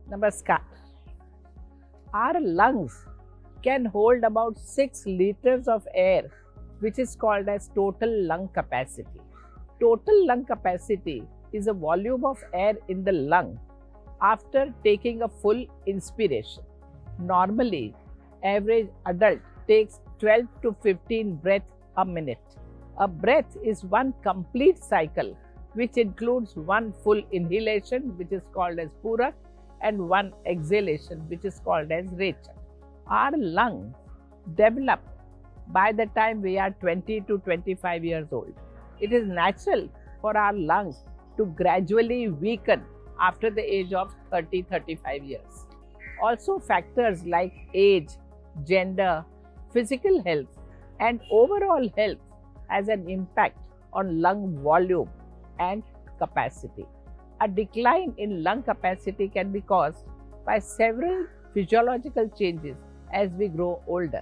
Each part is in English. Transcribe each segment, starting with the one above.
Namaskar. Our lungs can hold about 6 liters of air, which is called as total lung capacity. Total lung capacity is a volume of air in the lung after taking a full inspiration. Normally, average adult takes 12 to 15 breaths a minute. A breath is one complete cycle which includes one full inhalation, which is called as purak, and one exhalation, which is called as recha. Our lungs develop by the time we are 20 to 25 years old. It is natural for our lungs to gradually weaken after the age of 30-35 years. Also, factors like age, gender, physical health, and overall health has an impact on lung volume and capacity. A decline in lung capacity can be caused by several physiological changes as we grow older.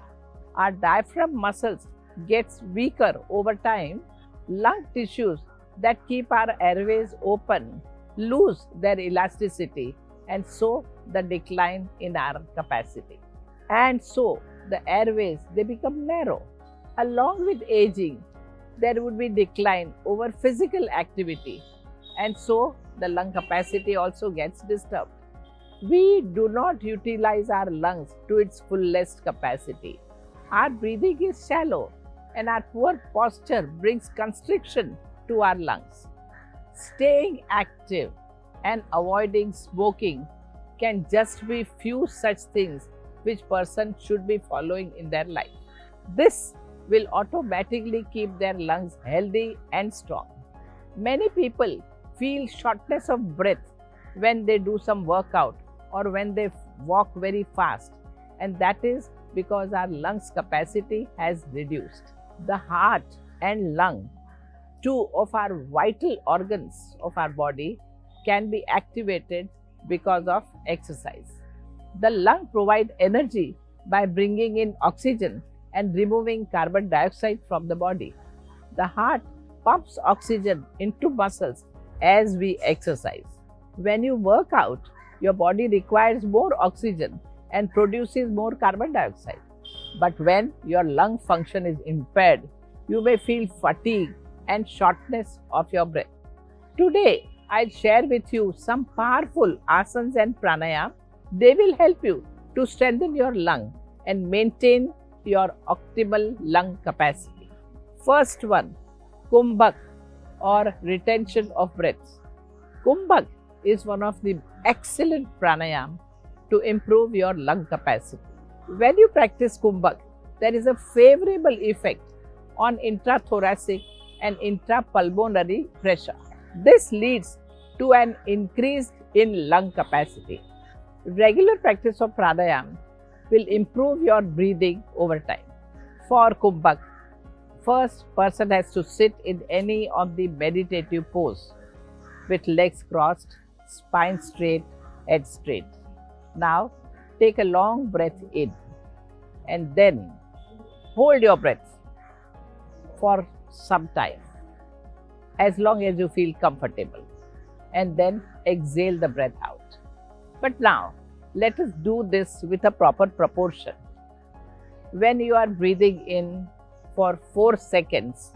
Our diaphragm muscles gets weaker over time. Lung tissues that keep our airways open lose their elasticity, and so the decline in our capacity. And so the airways, they become narrow. Along with aging, there would be decline over physical activity, and so the lung capacity also gets disturbed. We do not utilize our lungs to its fullest capacity. Our breathing is shallow, and our poor posture brings constriction to our lungs. Staying active and avoiding smoking can just be few such things which person should be following in their life. This will automatically keep their lungs healthy and strong. Many people feel shortness of breath when they do some workout or when they walk very fast, and that is because our lungs capacity has reduced. The heart and lung, two of our vital organs of our body, can be activated because of exercise. The lung provide energy by bringing in oxygen and removing carbon dioxide from the body. The heart pumps oxygen into muscles as we exercise. When you work out, your body requires more oxygen and produces more carbon dioxide. But when your lung function is impaired, you may feel fatigue and shortness of your breath. Today, I'll share with you some powerful asanas and pranayam. They will help you to strengthen your lung and maintain your optimal lung capacity. First one, Kumbhak or retention of breath. Kumbhak is one of the excellent pranayam to improve your lung capacity. When you practice Kumbhak, there is a favorable effect on intrathoracic and intrapulmonary pressure. This leads to an increase in lung capacity. Regular practice of pranayam will improve your breathing over time. For Kumbhak, first person has to sit in any of the meditative pose with legs crossed, spine straight, head straight. Now take a long breath in and then hold your breath for some time, as long as you feel comfortable, and then exhale the breath out. But now let us do this with a proper proportion. When you are breathing in for 4 seconds,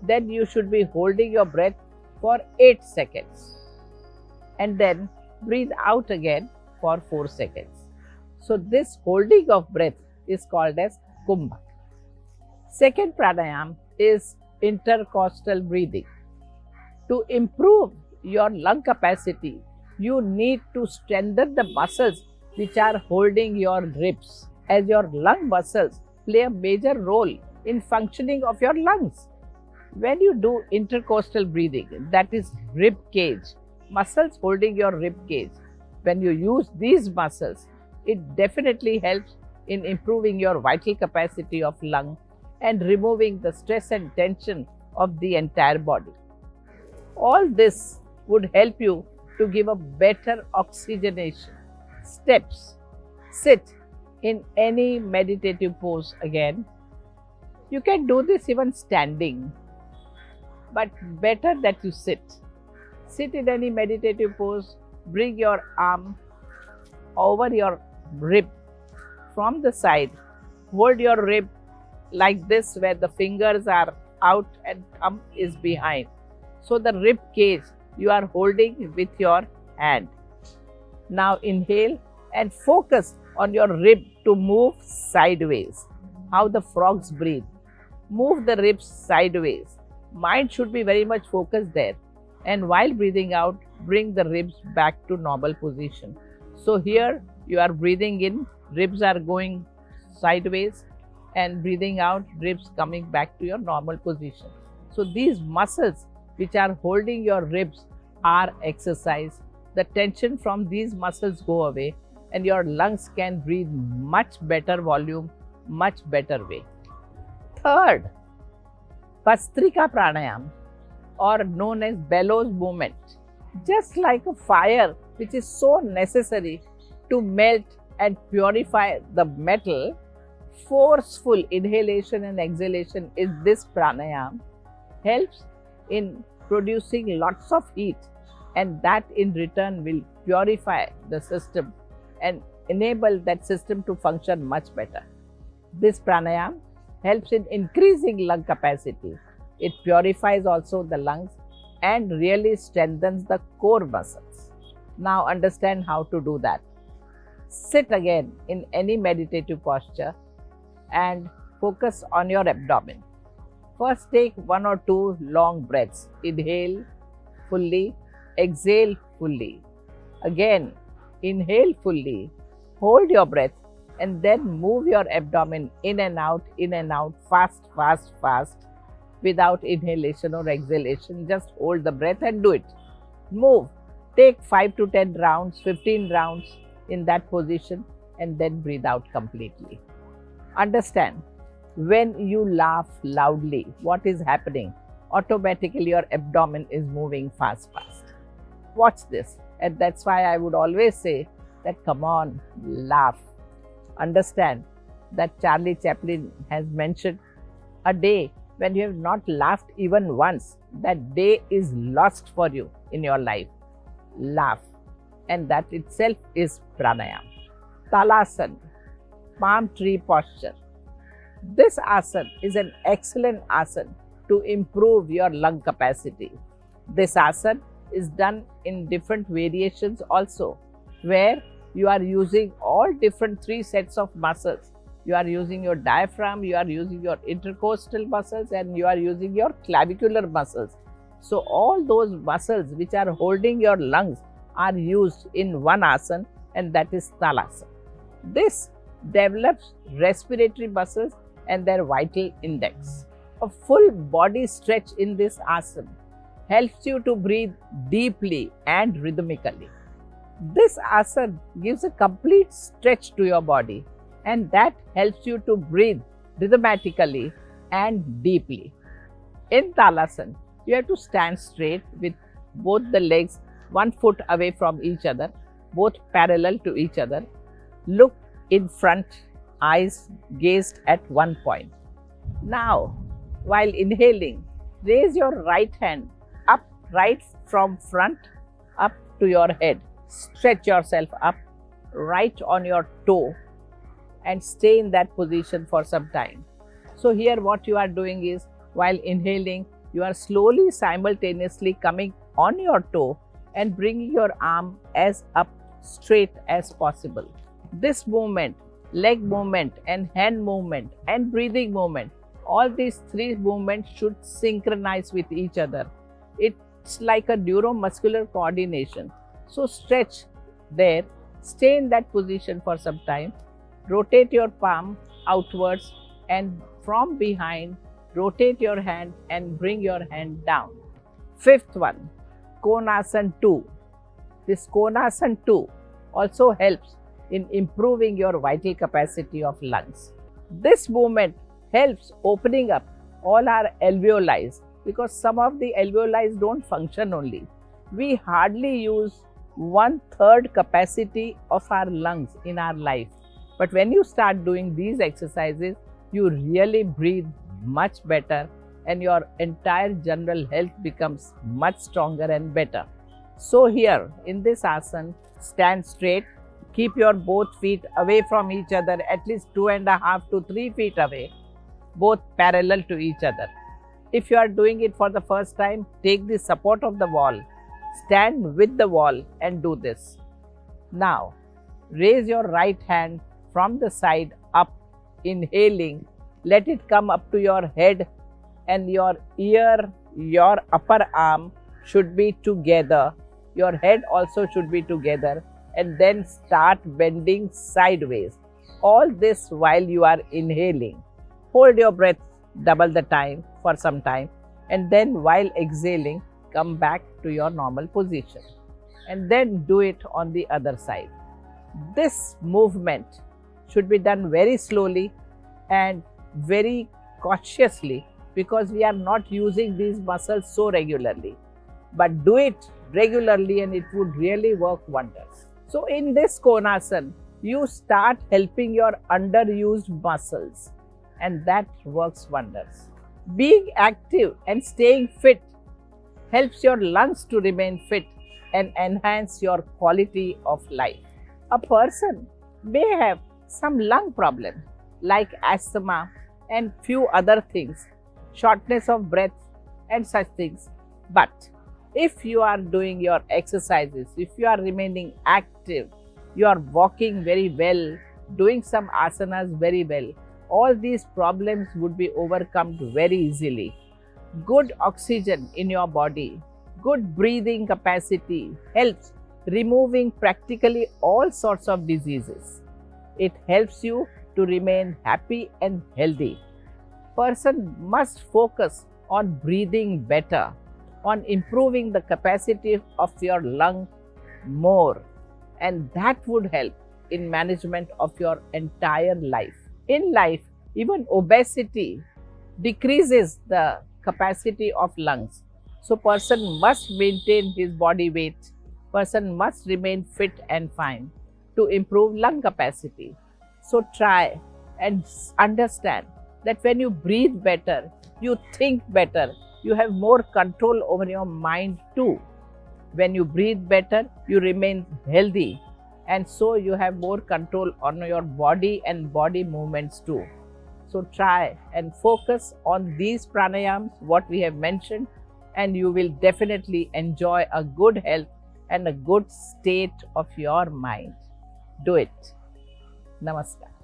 then you should be holding your breath for 8 seconds and then breathe out again for 4 seconds. So this holding of breath is called as Kumbhak. Second pranayam is intercostal breathing. To improve your lung capacity, you need to strengthen the muscles which are holding your ribs, as your lung muscles play a major role in functioning of your lungs. When you do intercostal breathing, that is rib cage, muscles holding your rib cage, when you use these muscles, it definitely helps in improving your vital capacity of lung and removing the stress and tension of the entire body. All this would help you to give a better oxygenation. Steps. Sit in any meditative pose again. You can do this even standing, but better that you sit. Sit in any meditative pose, bring your arm over your rib from the side. Hold your rib like this, where the fingers are out and thumb is behind. So the rib cage you are holding with your hand. Now inhale and focus on your rib to move sideways. How the frogs breathe. Move the ribs sideways. Mind should be very much focused there. And while breathing out, bring the ribs back to normal position. So here you are breathing in, ribs are going sideways, and breathing out, ribs coming back to your normal position. So these muscles which are holding your ribs are exercised. The tension from these muscles go away and your lungs can breathe much better volume, much better way. Third, Bastrika Pranayam, or known as bellows movement. Just like a fire which is so necessary to melt and purify the metal, forceful inhalation and exhalation in this pranayam helps in producing lots of heat, and that in return will purify the system and enable that system to function much better. This pranayam helps in increasing lung capacity. It purifies also the lungs and really strengthens the core muscles. Now understand how to do that. Sit again in any meditative posture and focus on your abdomen. First, take 1 or 2 long breaths. Inhale fully, exhale fully. Again, inhale fully, hold your breath, and then move your abdomen in and out, fast, fast, fast, without inhalation or exhalation. Just hold the breath and do it. Move. Take 5 to 10 rounds, 15 rounds in that position, and then breathe out completely. Understand, when you laugh loudly, what is happening? Automatically your abdomen is moving fast. Watch this. And that's why I would always say that come on, laugh. Understand that Charlie Chaplin has mentioned a day when you have not laughed even once, that day is lost for you in your life. Laugh. And that itself is pranayam. Talasana, palm tree posture. This asana is an excellent asana to improve your lung capacity. This asana is done in different variations also, where you are using all different 3 sets of muscles. You are using your diaphragm, you are using your intercostal muscles, and you are using your clavicular muscles. So all those muscles which are holding your lungs are used in one asana, and that is Talasana. This develops respiratory muscles and their vital index. A full body stretch in this asana helps you to breathe deeply and rhythmically. This asana gives a complete stretch to your body, and that helps you to breathe rhythmically and deeply. In Talasana, you have to stand straight with both the legs 1 foot away from each other, both parallel to each other. Look in front, eyes gazed at one point. Now, while inhaling, raise your right hand up, right from front up to your head. Stretch yourself up, right on your toe, and stay in that position for some time. So here what you are doing is, while inhaling, you are slowly simultaneously coming on your toe and bringing your arm as up straight as possible. This movement, leg movement and hand movement and breathing movement, all these 3 movements should synchronize with each other. It's like a neuromuscular coordination. So stretch there, stay in that position for some time, rotate your palm outwards, and from behind, rotate your hand and bring your hand down. 5th one, Konasana 2. This Konasana 2 also helps in improving your vital capacity of lungs. This movement helps opening up all our alveoli, because some of the alveoli don't function only. We hardly use 1/3 capacity of our lungs in our life. But when you start doing these exercises, you really breathe much better and your entire general health becomes much stronger and better. So here in this asana, stand straight, Keep your both feet away from each other, at least 2.5 to 3 feet away, both parallel to each other. If you are doing it for the first time, take the support of the wall, stand with the wall and do this. Now, raise your right hand from the side up, inhaling, let it come up to your head and your ear, your upper arm should be together, your head also should be together, and then start bending sideways. All this while you are inhaling. Hold your breath double the time for some time, and then while exhaling, come back to your normal position. And then do it on the other side. This movement should be done very slowly and very cautiously because we are not using these muscles so regularly. But do it regularly and it would really work wonders. So in this Konasana, you start helping your underused muscles and that works wonders. Being active and staying fit helps your lungs to remain fit and enhance your quality of life. A person may have some lung problem like asthma and few other things, shortness of breath and such things. But if you are doing your exercises, if you are remaining active, you are walking very well, doing some asanas very well, all these problems would be overcome very easily. Good oxygen in your body, good breathing capacity helps removing practically all sorts of diseases. It helps you to remain happy and healthy. Person must focus on breathing better, on improving the capacity of your lung more, and that would help in management of your entire life. In life, even obesity decreases the capacity of lungs. So person must maintain his body weight. Person must remain fit and fine to improve lung capacity. So try and understand that when you breathe better, you think better, you have more control over your mind too. When you breathe better, you remain healthy and so you have more control on your body and body movements too. So try and focus on these pranayams, what we have mentioned, and you will definitely enjoy a good health and a good state of your mind. Do it. Namaskar.